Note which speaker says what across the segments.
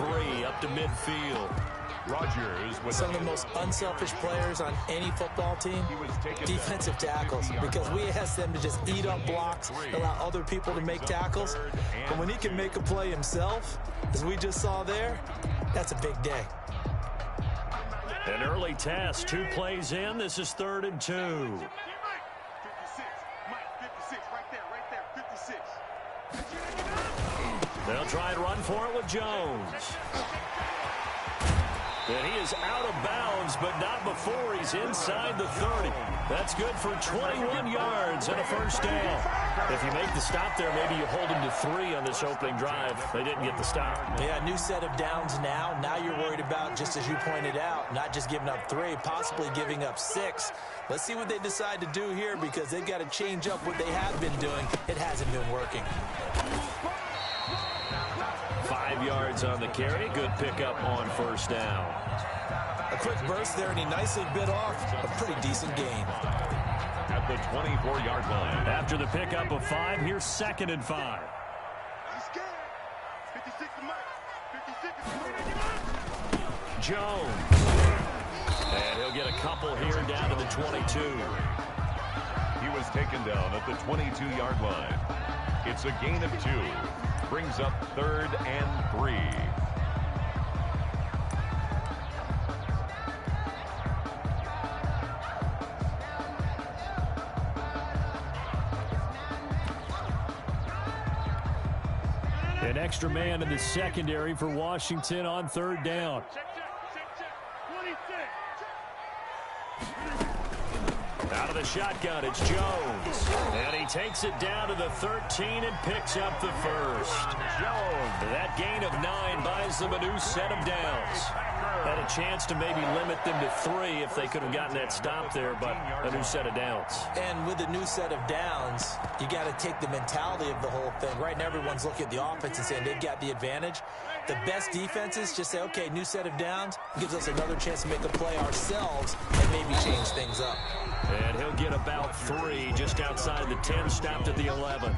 Speaker 1: 3 up to midfield.
Speaker 2: Rogers with
Speaker 3: some of the most unselfish players on any football team, defensive tackles, because we ask them to just eat up blocks, allow other people to make tackles. But when he can make a play himself, as we just saw there, that's a big day.
Speaker 1: An early test, 2 plays in. This is 3rd and 2.
Speaker 4: 56, right there, 56.
Speaker 1: They'll try and run for it with Jones. And he is out of bounds, but not before he's inside the 30. That's good for 21 yards and a first down. If you make the stop there, maybe you hold him to 3 on this opening drive. They didn't get the stop.
Speaker 3: Yeah, new set of downs now. Now you're worried about, just as you pointed out, not just giving up 3, possibly giving up 6. Let's see what they decide to do here, because they've got to change up what they have been doing. It hasn't been working.
Speaker 1: 5 yards on the carry. Good pickup on first down.
Speaker 3: A quick burst there, and he nicely bit off a pretty decent gain.
Speaker 2: At the 24-yard line.
Speaker 1: After the pickup of 5, here's 2nd and 5. Jones. And he'll get a couple here down to the 22.
Speaker 2: He was taken down at the 22-yard line. It's a gain of 2. Brings up 3rd and 3.
Speaker 1: An extra man in the secondary for Washington on 3rd down. Out of the shotgun, it's Jones. And he takes it down to the 13 and picks up the first. Jones. That gain of 9 buys them a new set of downs. Had a chance to maybe limit them to 3 if they could have gotten that stop there, but a new set of downs.
Speaker 3: And with a new set of downs, you got to take the mentality of the whole thing. Right now, everyone's looking at the offense and saying they've got the advantage. The best defenses just say, okay, new set of downs gives us another chance to make a play ourselves and maybe change things up.
Speaker 1: And he'll get about 3 just outside the 10, stopped at the 11.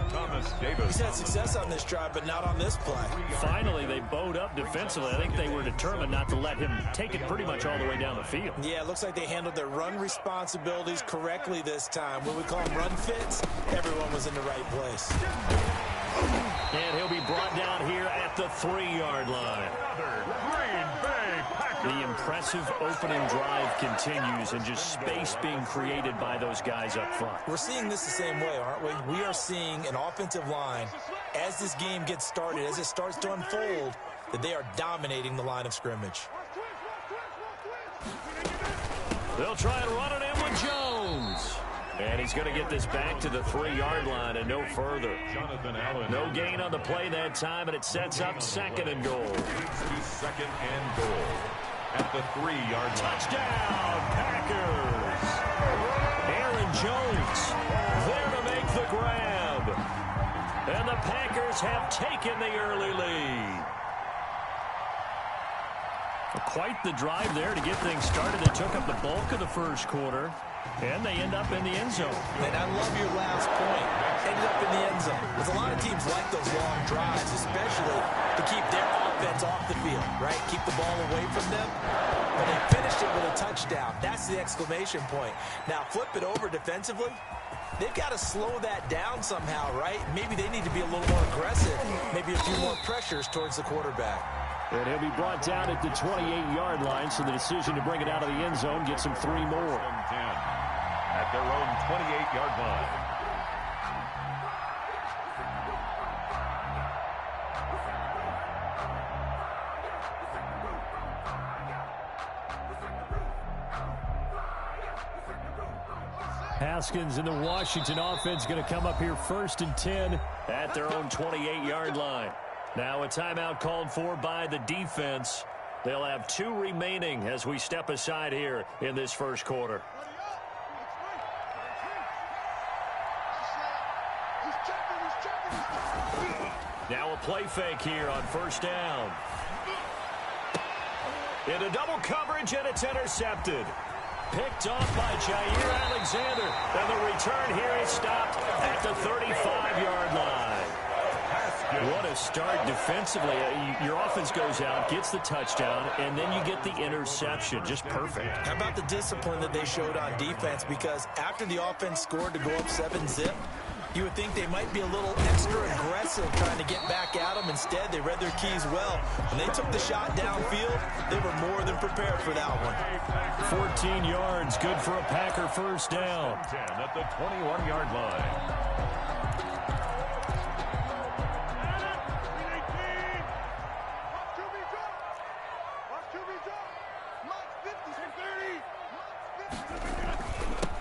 Speaker 2: Thomas Davis.
Speaker 3: He's had success on this drive, but not on this play.
Speaker 1: Finally, they bowed up defensively. I think they were determined not to let him take it pretty much all the way down the field.
Speaker 3: Yeah, it looks like they handled their run responsibilities correctly this time. When we call them run fits, everyone was in the right place.
Speaker 1: And he'll be brought down here at the 3-yard line. The impressive opening drive continues, and just space being created by those guys up front.
Speaker 3: We're seeing this the same way, aren't we? We are seeing an offensive line, as this game gets started, as it starts to unfold, that they are dominating the line of scrimmage.
Speaker 1: They'll try and run it in with Jones. And he's going to get this back to the 3-yard line and no further.
Speaker 2: Jonathan Allen.
Speaker 1: No gain on the play that time, and it sets up 2nd and goal.
Speaker 2: 2nd and goal. At the 3-yard line.
Speaker 1: Touchdown, Packers. Aaron Jones there to make the grab. And the Packers have taken the early lead. Quite the drive there to get things started. They took up the bulk of the first quarter, and they end up in the end zone.
Speaker 3: And I love your last point. Ended up in the end zone. Because a lot of teams like those long drives, especially to keep their offense off the field, right? Keep the ball away from them. But they finished it with a touchdown. That's the exclamation point. Now, flip it over defensively. They've got to slow that down somehow, right? Maybe they need to be a little more aggressive. Maybe a few more pressures towards the quarterback.
Speaker 1: And he'll be brought down at the 28-yard line, so the decision to bring it out of the end zone gets him 3 more.
Speaker 2: At their own 28-yard line.
Speaker 1: Haskins and the Washington offense going to come up here 1st and 10 at their own 28-yard line. Now a timeout called for by the defense. They'll have 2 remaining as we step aside here in this first quarter. Now a play fake here on 1st down. Into double coverage, and it's intercepted. Picked off by Jair Alexander. And the return here is stopped at the 35-yard line. What a start defensively. Your offense goes out, gets the touchdown, and then you get the interception. Just perfect.
Speaker 3: How about the discipline that they showed on defense? Because after the offense scored to go up 7-zip, you would think they might be a little extra aggressive trying to get back at them. Instead, they read their keys well. When they took the shot downfield, they were more than prepared for that one.
Speaker 1: 14 yards, good for a Packer first down.
Speaker 2: 10 at the 21-yard line.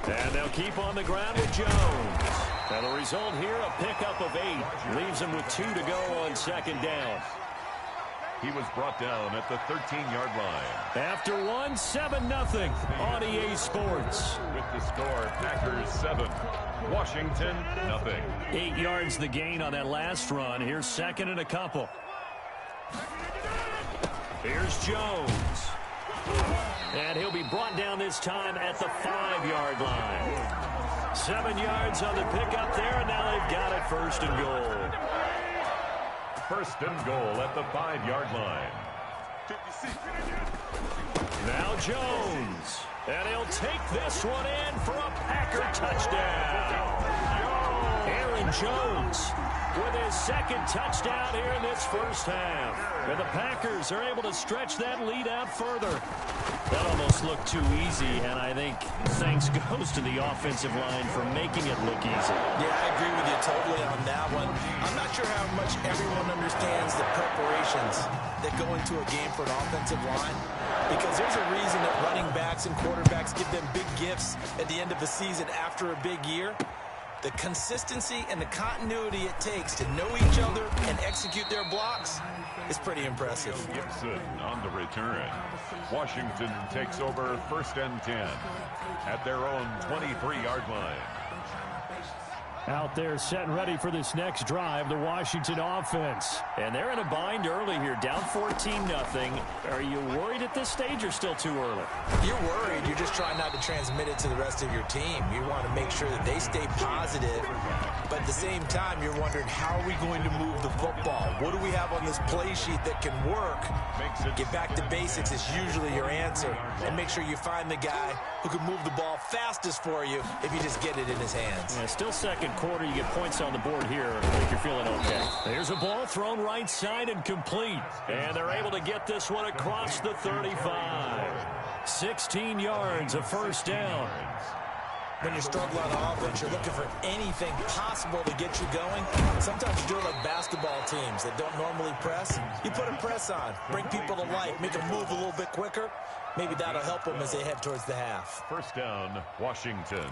Speaker 1: And they'll keep on the ground with Jones. And the result here, a pickup of 8. Leaves them with 2 to go on second down.
Speaker 2: He was brought down at the 13-yard line.
Speaker 1: After 7-0 on EA Sports.
Speaker 2: With the score, Packers 7, Washington 0.
Speaker 1: 8 yards the gain on that last run. Here's second and a couple. Here's Jones. And he'll be brought down this time at the 5-yard line. 7 yards on the pickup there, and now they've got it first and goal.
Speaker 2: First and goal at the 5-yard line.
Speaker 1: Now Jones. And he'll take this one in for a Packer touchdown. Aaron Jones with his second touchdown here in this first half. And the Packers are able to stretch that lead out further. That almost looked too easy, and I think thanks goes to the offensive line for making it look easy.
Speaker 3: Yeah, I agree with you totally on that one. I'm not sure how much everyone understands the preparations that go into a game for an offensive line, because there's a reason that running backs and quarterbacks give them big gifts at the end of the season after a big year. The consistency and the continuity it takes to know each other and execute their blocks is pretty impressive.
Speaker 2: Gibson on the return. Washington takes over first and 10 at their own 23-yard line.
Speaker 1: Out there set and ready for this next drive, the Washington offense. And they're in a bind early here, down 14-0. Are you worried at this stage or still too early?
Speaker 3: You're worried. You're just trying not to transmit it to the rest of your team. You want to make sure that they stay positive. But at the same time, you're wondering, how are we going to move the football? What do we have on this play sheet that can work? Get back to basics is usually your answer. And make sure you find the guy who can move the ball fastest for you if you just get it in his hands.
Speaker 1: Yeah, still second quarter. You get points on the board here. I think you're feeling okay. There's a ball thrown right side and complete. And they're able to get this one across the 35. 16 yards, a first down.
Speaker 3: When you're struggling on offense, you're looking for anything possible to get you going. Sometimes you do it like basketball teams that don't normally press. You put a press on, bring people to life, make them move a little bit quicker. Maybe that'll help them as they head towards the half.
Speaker 2: First down, Washington.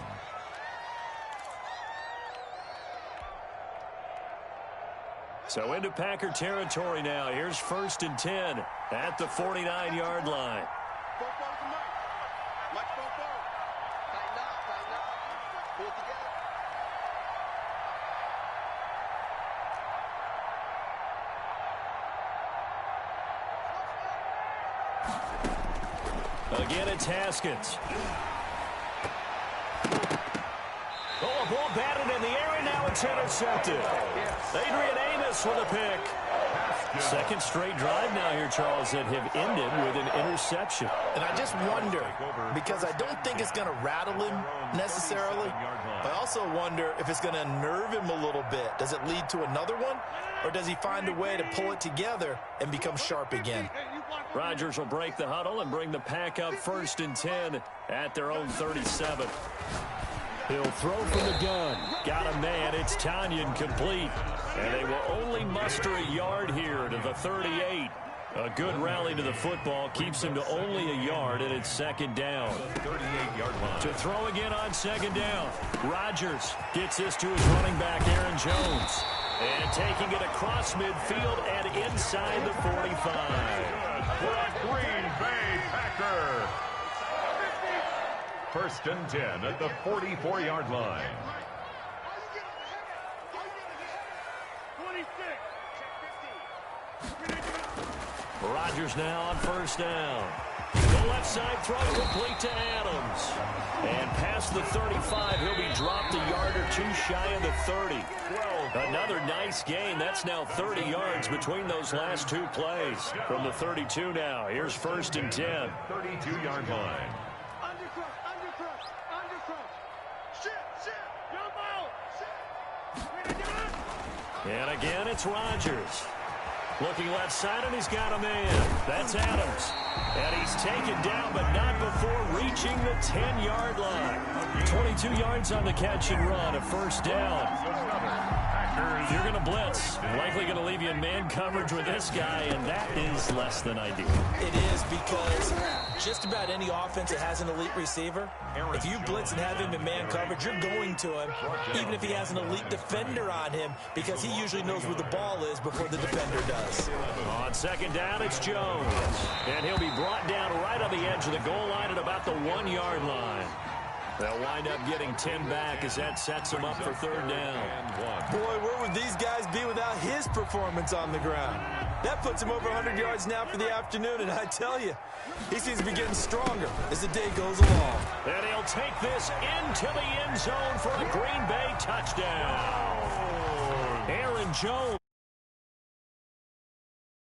Speaker 1: So into Packer territory now. Here's first and 10 at the 49-yard line. Again, it's Haskins. Oh, a ball batted in the air, and now it's intercepted. Adrian Amos with a pick. Second straight drive now here, Charles, that have ended with an interception.
Speaker 3: And I just wonder, because I don't think it's going to rattle him necessarily. I also wonder if it's going to unnerve him a little bit. Does it lead to another one? Or does he find a way to pull it together and become sharp again?
Speaker 1: Rodgers will break the huddle and bring the Pack up first and 10 at their own 37. He'll throw from the gun. Got a man. It's Tanyan complete. And they will only muster a yard here to the 38. A good rally to the football keeps him to only a yard, and it's second down.
Speaker 2: 38-yard line.
Speaker 1: To throw again on second down. Rodgers gets this to his running back, Aaron Jones. And taking it across midfield and inside the 45.
Speaker 2: For a Green Bay Packer. First and 10 at the 44-yard line.
Speaker 1: Rodgers now on first down. The left side throw complete to Adams. And past the 35, he'll be dropped a yard or two shy of the 30. Another nice gain. That's now 30 yards between those last two plays. From the 32 now, here's 1st and 10.
Speaker 2: 32-yard line.
Speaker 1: And again, it's Rodgers. Looking left side, and he's got a man. That's Adams. And he's taken down, but not before reaching the 10-yard line. 22 yards on the catch and run, a 1st down. If you're going to blitz, likely going to leave you in man coverage with this guy, and that is less than ideal.
Speaker 3: It is, because just about any offense that has an elite receiver, if you blitz and have him in man coverage, you're going to him, even if he has an elite defender on him, because he usually knows where the ball is before the defender does.
Speaker 1: On 2nd down, it's Jones. And he'll be brought down right on the edge of the goal line at about the 1-yard line. They'll wind up getting 10 back as that sets them up for 3rd down.
Speaker 3: Boy, where would these guys be without his performance on the ground? That puts him over 100 yards now for the afternoon, and I tell you, he seems to be getting stronger as the day goes along.
Speaker 1: And he'll take this into the end zone for a Green Bay touchdown. Aaron Jones.